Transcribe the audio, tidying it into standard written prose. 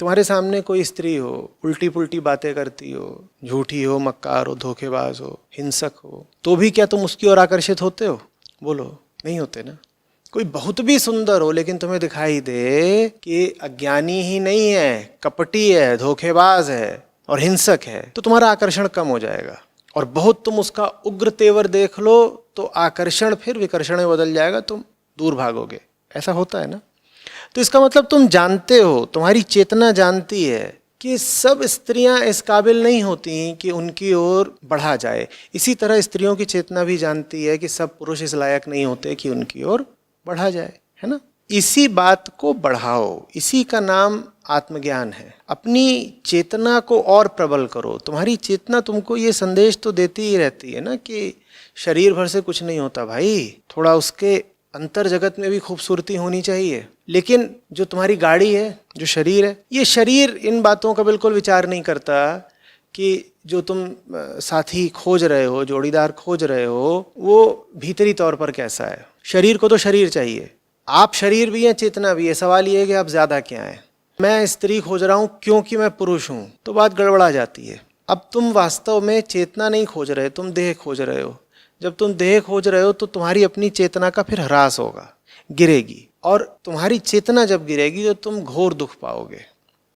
तुम्हारे सामने कोई स्त्री हो, उल्टी पुल्टी बातें करती हो, झूठी हो, मक्कार हो, धोखेबाज हो, हिंसक हो, तो भी क्या तुम उसकी ओर आकर्षित होते हो? बोलो, नहीं होते ना। कोई बहुत भी सुंदर हो लेकिन तुम्हें दिखाई दे कि अज्ञानी ही नहीं है, कपटी है, धोखेबाज है और हिंसक है, तो तुम्हारा आकर्षण कम हो जाएगा। और बहुत तुम उसका उग्र तेवर देख लो तो आकर्षण फिर विकर्षण में बदल जाएगा, तुम दूर भागोगे। ऐसा होता है ना। तो इसका मतलब तुम जानते हो, तुम्हारी चेतना जानती है कि सब स्त्रियां इस काबिल नहीं होती कि उनकी ओर बढ़ा जाए। इसी तरह स्त्रियों की चेतना भी जानती है कि सब पुरुष इस लायक नहीं होते कि उनकी ओर बढ़ा जाए, है ना। इसी बात को बढ़ाओ, इसी का नाम आत्मज्ञान है। अपनी चेतना को और प्रबल करो। तुम्हारी चेतना तुमको ये संदेश तो देती ही रहती है ना कि शरीर भर से कुछ नहीं होता भाई, थोड़ा उसके अंतर जगत में भी खूबसूरती होनी चाहिए। लेकिन जो तुम्हारी गाड़ी है, जो शरीर है, ये शरीर इन बातों का बिल्कुल विचार नहीं करता कि जो तुम साथी खोज रहे हो, जोड़ीदार खोज रहे हो, वो भीतरी तौर पर कैसा है। शरीर को तो शरीर चाहिए। आप शरीर भी हैं, चेतना भी है। सवाल ये है कि आप ज्यादा क्या हैं। मैं स्त्री खोज रहा हूं क्योंकि मैं पुरुष हूं, तो बात गड़बड़ा जाती है। अब तुम वास्तव में चेतना नहीं खोज रहे, तुम देह खोज रहे हो। जब तुम देह खोज रहे हो तो तुम्हारी अपनी चेतना का फिर ह्रास होगा, गिरेगी। और तुम्हारी चेतना जब गिरेगी तो तुम घोर दुख पाओगे।